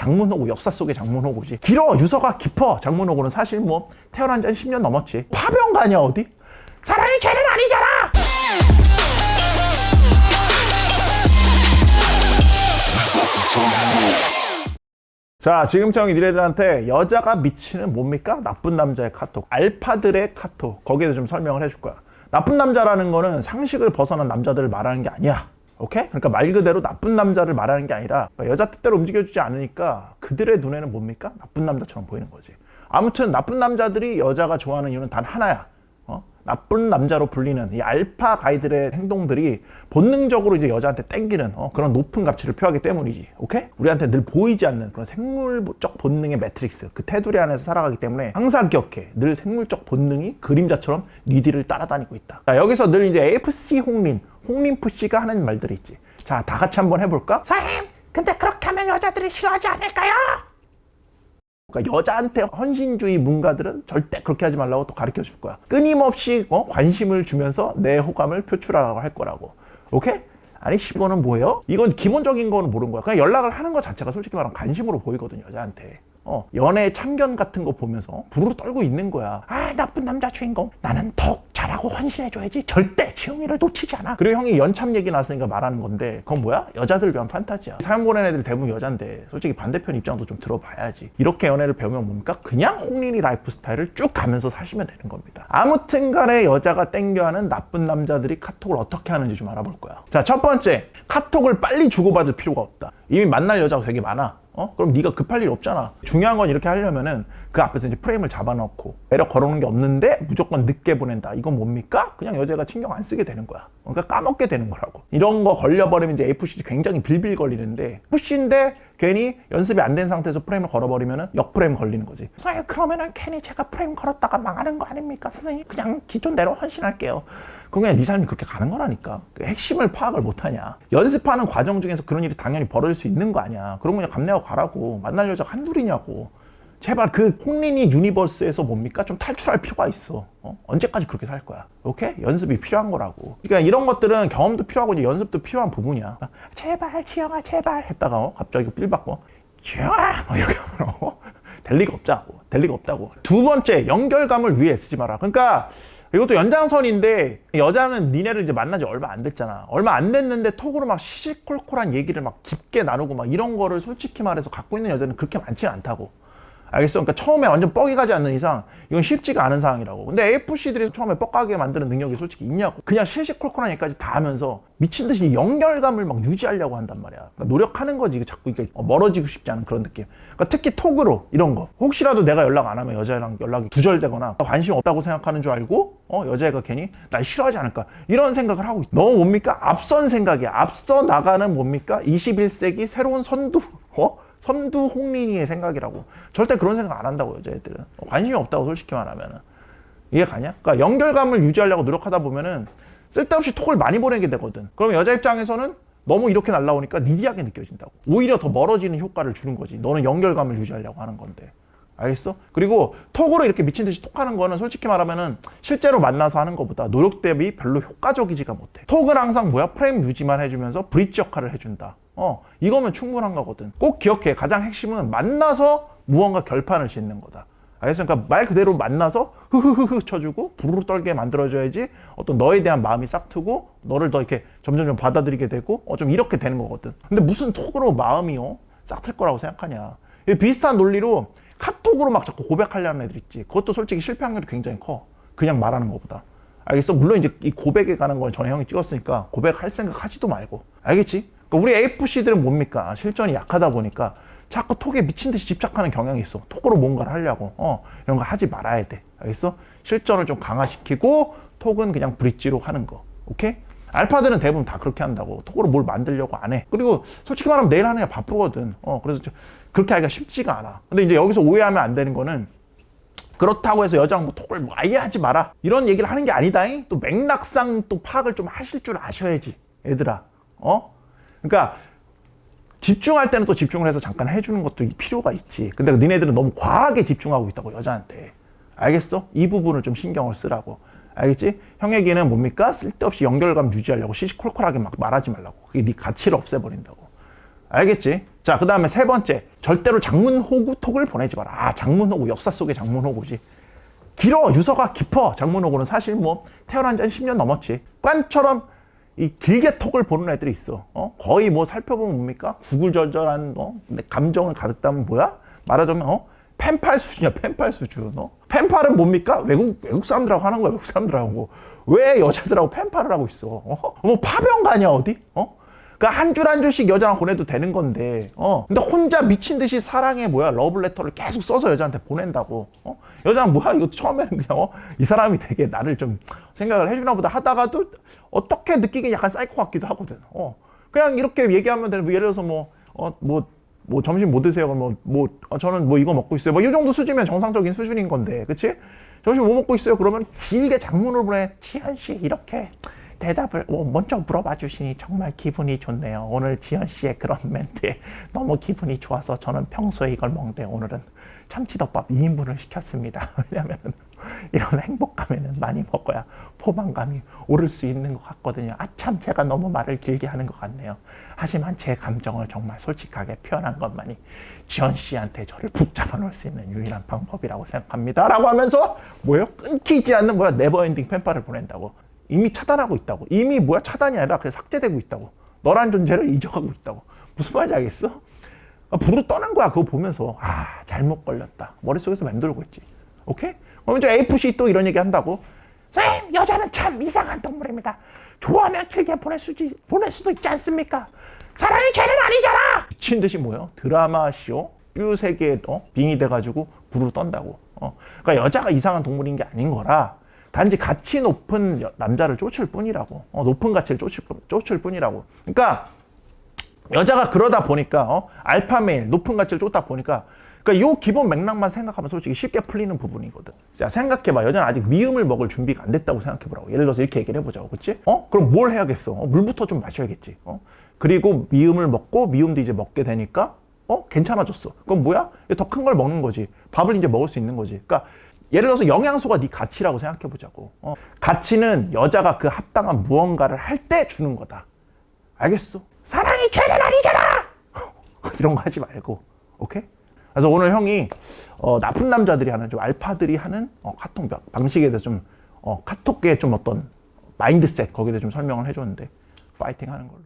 장문호구, 역사 속의 장문호구지. 길어, 유서가 깊어. 장문호구는 사실 뭐 태어난 지 한 10년 넘었지. 파병 가냐 어디? 사람이 죄는 아니잖아. 자, 지금처럼 니네들한테 여자가 미치는 뭡니까? 나쁜 남자의 카톡, 알파들의 카톡, 거기에서 좀 설명을 해줄 거야. 나쁜 남자라는 거는 상식을 벗어난 남자들을 말하는 게 아니야. 오케이? 그러니까 말 그대로 나쁜 남자를 말하는 게 아니라 여자 뜻대로 움직여주지 않으니까 그들의 눈에는 뭡니까? 나쁜 남자처럼 보이는 거지. 아무튼 나쁜 남자들이 여자가 좋아하는 이유는 단 하나야. 나쁜 남자로 불리는 이 알파 가이들의 행동들이 본능적으로 이제 여자한테 땡기는 그런 높은 가치를 표하기 때문이지. 오케이? 우리한테 늘 보이지 않는 그런 생물적 본능의 매트릭스, 그 테두리 안에서 살아가기 때문에 항상 기억해. 늘 생물적 본능이 그림자처럼 네 뒤를 따라다니고 있다. 자, 여기서 늘 이제 AFC 홍림푸씨가 하는 말들이 있지. 자, 다 같이 한번 해볼까? 선생님, 근데 그렇게 하면 여자들이 싫어하지 않을까요? 그러니까 여자한테 헌신주의 문가들은 절대 그렇게 하지 말라고 또 가르쳐 줄 거야. 끊임없이 관심을 주면서 내 호감을 표출하라고 할 거라고. 오케이? 아니, 이거는 뭐예요? 이건 기본적인 거는 모르는 거야. 그냥 연락을 하는 것 자체가 솔직히 말하면 관심으로 보이거든, 여자한테. 연애 참견 같은 거 보면서 부르르 떨고 있는 거야. 아, 나쁜 남자 주인공. 나는 더욱 잘하고 헌신해줘야지. 절대 지영이를 놓치지 않아. 그리고 형이 연참 얘기 나왔으니까 말하는 건데, 그건 뭐야? 여자들 위한 판타지야. 사연 보낸 애들 대부분 여잔데 솔직히 반대편 입장도 좀 들어봐야지. 이렇게 연애를 배우면 뭡니까? 그냥 홍린이 라이프 스타일을 쭉 가면서 사시면 되는 겁니다. 아무튼 간에 여자가 땡겨하는 나쁜 남자들이 카톡을 어떻게 하는지 좀 알아볼 거야. 자, 첫 번째, 카톡을 빨리 주고받을 필요가 없다. 이미 만날 여자가 되게 많아. 그럼 네가 급할 일 없잖아. 중요한 건 이렇게 하려면은 그 앞에서 이제 프레임을 잡아놓고 매력 걸어놓은 게 없는데 무조건 늦게 보낸다. 이건 뭡니까? 그냥 여자가 신경 안 쓰게 되는 거야. 그러니까 까먹게 되는 거라고. 이런 거 걸려버리면 이제 AFC 굉장히 빌빌 걸리는데, 푸시인데 괜히 연습이 안 된 상태에서 프레임을 걸어버리면은 역프레임 걸리는 거지. 선생님, 그러면은 괜히 제가 프레임 걸었다가 망하는 거 아닙니까? 선생님, 그냥 기존대로 헌신할게요. 그냥 네 삶이 그렇게 가는 거라니까. 그 핵심을 파악을 못하냐. 연습하는 과정 중에서 그런 일이 당연히 벌어질 수 있는 거 아니야. 그런 거 그냥 감내하고 가라고. 만날 여자가 한둘이냐고. 제발 그 홍린이 유니버스에서 뭡니까? 좀 탈출할 필요가 있어. 언제까지 그렇게 살 거야? 오케이? 연습이 필요한 거라고. 그러니까 이런 것들은 경험도 필요하고 이제 연습도 필요한 부분이야. 제발 지영아, 제발 했다가 갑자기 삘 받고 지영아 이렇게 하면 될 리가 없자고. 될 리가 없다고. 두 번째, 연결감을 위해 쓰지 마라. 그러니까 이것도 연장선인데, 여자는 니네를 이제 만난 지 얼마 안 됐잖아. 얼마 안 됐는데 톡으로 막 시시콜콜한 얘기를 막 깊게 나누고 막 이런 거를 솔직히 말해서 갖고 있는 여자는 그렇게 많지는 않다고. 알겠어? 그러니까 처음에 완전 뻑이 가지 않는 이상 이건 쉽지가 않은 상황이라고. 근데 AFC들이 처음에 뻑가게 만드는 능력이 솔직히 있냐고. 그냥 시시콜콜한 얘기까지 다 하면서 미친 듯이 연결감을 막 유지하려고 한단 말이야. 그러니까 노력하는 거지. 이게 자꾸 이게 멀어지고 싶지 않은 그런 느낌. 그러니까 특히 톡으로 이런 거. 혹시라도 내가 연락 안 하면 여자랑 연락이 두절되거나 관심 없다고 생각하는 줄 알고 여자애가 괜히 날 싫어하지 않을까 이런 생각을 하고 있어. 너무 뭡니까? 앞선 생각이야. 앞서 나가는 뭡니까? 21세기 새로운 선두 홍린이의 생각이라고. 절대 그런 생각 안 한다고, 여자애들은. 관심이 없다고, 솔직히 말하면은. 이해 가냐? 그러니까 연결감을 유지하려고 노력하다 보면은 쓸데없이 톡을 많이 보내게 되거든. 그러면 여자 입장에서는 너무 이렇게 날라오니까 니디하게 느껴진다고. 오히려 더 멀어지는 효과를 주는 거지. 너는 연결감을 유지하려고 하는 건데. 알겠어? 그리고 톡으로 이렇게 미친 듯이 톡하는 거는 솔직히 말하면은 실제로 만나서 하는 것보다 노력 대비 별로 효과적이지가 못해. 톡은 항상 뭐야? 프레임 유지만 해주면서 브릿지 역할을 해준다. 이거면 충분한 거거든. 꼭 기억해. 가장 핵심은 만나서 무언가 결판을 짓는 거다. 알겠어? 그러니까 말 그대로 만나서 흐흐흐흐 쳐주고 부르르 떨게 만들어줘야지 어떤 너에 대한 마음이 싹 트고 너를 더 이렇게 점점 받아들이게 되고 좀 이렇게 되는 거거든. 근데 무슨 톡으로 마음이 싹 틀 거라고 생각하냐. 비슷한 논리로 카톡으로 막 자꾸 고백하려는 애들 있지. 그것도 솔직히 실패 확률이 굉장히 커. 그냥 말하는 것보다. 알겠어? 물론 이제 이 고백에 관한 건 전에 형이 찍었으니까 고백할 생각 하지도 말고. 알겠지? 그러니까 우리 AFC들은 뭡니까? 실전이 약하다 보니까 자꾸 톡에 미친 듯이 집착하는 경향이 있어. 톡으로 뭔가를 하려고. 이런 거 하지 말아야 돼. 알겠어? 실전을 좀 강화시키고 톡은 그냥 브릿지로 하는 거. 오케이? 알파들은 대부분 다 그렇게 한다고. 톡으로 뭘 만들려고 안 해. 그리고 솔직히 말하면 내일 하느냐 바쁘거든. 그래서 그렇게 하기가 쉽지가 않아. 근데 이제 여기서 오해하면 안 되는 거는 그렇다고 해서 여자랑 뭐 톡을 뭐 아예 하지 마라 이런 얘기를 하는 게 아니다잉. 또 맥락상 또 파악을 좀 하실 줄 아셔야지, 얘들아. 그러니까 집중할 때는 또 집중을 해서 잠깐 해주는 것도 필요가 있지. 근데 니네들은 너무 과하게 집중하고 있다고, 여자한테. 알겠어? 이 부분을 좀 신경을 쓰라고. 알겠지? 형 얘기는 뭡니까? 쓸데없이 연결감 유지하려고 시시콜콜하게 막 말하지 말라고. 그게 네 가치를 없애버린다고. 알겠지? 자, 그 다음에 세 번째, 절대로 장문호구 톡을 보내지 마라. 아, 장문호구, 역사 속의 장문호구지. 길어, 유서가 깊어. 장문호구는 사실 뭐 태어난 지 한 10년 넘었지. 꽌처럼 이 길게 톡을 보는 애들이 있어. 거의 뭐 살펴보면 뭡니까? 구글절절한 감정을 가득 담은 뭐야? 말하자면 펜팔 수준이야, 펜팔 수준. 펜팔은 뭡니까? 외국 사람들하고 하는 거야, 외국 사람들하고. 왜 여자들하고 펜팔을 하고 있어? 뭐 파병가냐 어디? 그러니까 한 줄 한 줄씩 여자랑 보내도 되는 건데, 근데 혼자 미친 듯이 사랑의 뭐야 러브레터를 계속 써서 여자한테 보낸다고. 여자는 뭐야 이거 처음에는 그냥 이 사람이 되게 나를 좀 생각을 해주나 보다 하다가도 어떻게 느끼긴 약간 사이코 같기도 하거든. 그냥 이렇게 얘기하면 되는. 예를 들어서 뭐 점심 뭐 드세요? 저는 뭐 이거 먹고 있어요. 뭐 이 정도 수준이면 정상적인 수준인 건데, 그렇지? 점심 뭐 먹고 있어요? 그러면 길게 장문을 보내. 지현 씨 이렇게 대답을 먼저 물어봐 주시니 정말 기분이 좋네요. 오늘 지현 씨의 그런 멘트에 너무 기분이 좋아서 저는 평소에 이걸 먹는데 오늘은 참치덮밥 2인분을 시켰습니다. 왜냐면 이런 행복감에는 많이 먹어야 포만감이 오를 수 있는 것 같거든요. 아참 제가 너무 말을 길게 하는 것 같네요. 하지만 제 감정을 정말 솔직하게 표현한 것만이 지현 씨한테 저를 붙잡아 놓을 수 있는 유일한 방법이라고 생각합니다. 라고 하면서 뭐예요? 끊기지 않는 네버엔딩 펜팔을 보낸다고. 이미 차단하고 있다고. 이미 차단이 아니라 그냥 삭제되고 있다고. 너란 존재를 잊어가고 있다고. 무슨 말인지 알겠어? 부르 떠난 거야. 그거 보면서 잘못 걸렸다. 머릿속에서 맴돌고 있지. 오케이? 그럼 이제 AFC 또 이런 얘기 한다고. 선생님, 여자는 참 이상한 동물입니다. 좋아하면 길게 보낼 수도 있지 않습니까? 사랑이 죄는 아니잖아. 미친 듯이 뭐예요? 드라마 쇼 뷰 세계에 빙이 돼가지고 부르 떤다고. 그러니까 여자가 이상한 동물인 게 아닌 거라. 단지 가치 높은 남자를 쫓을 뿐이라고. 높은 가치를 쫓을 뿐이라고. 그러니까 여자가 그러다 보니까 알파메일 높은 가치를 쫓다 보니까 그러니까 요 기본 맥락만 생각하면 솔직히 쉽게 풀리는 부분이거든. 자, 생각해봐. 여자는 아직 미음을 먹을 준비가 안 됐다고 생각해보라고. 예를 들어서 이렇게 얘기를 해보자고. 그치? 그럼 뭘 해야겠어? 물부터 좀 마셔야겠지. 그리고 미음을 먹고 미음도 이제 먹게 되니까 괜찮아졌어. 그럼 뭐야? 더 큰 걸 먹는 거지. 밥을 이제 먹을 수 있는 거지. 그러니까 예를 들어서 영양소가 네 가치라고 생각해보자고. 가치는 여자가 그 합당한 무언가를 할 때 주는 거다. 알겠어? 사랑이 죄는 아니잖아. 이런 거 하지 말고. 오케이? 그래서 오늘 형이 나쁜 남자들이 하는, 좀 알파들이 하는 카톡 방식에 대해서 좀 카톡의 좀 어떤 마인드셋 거기에 대해서 좀 설명을 해줬는데 파이팅 하는 걸로.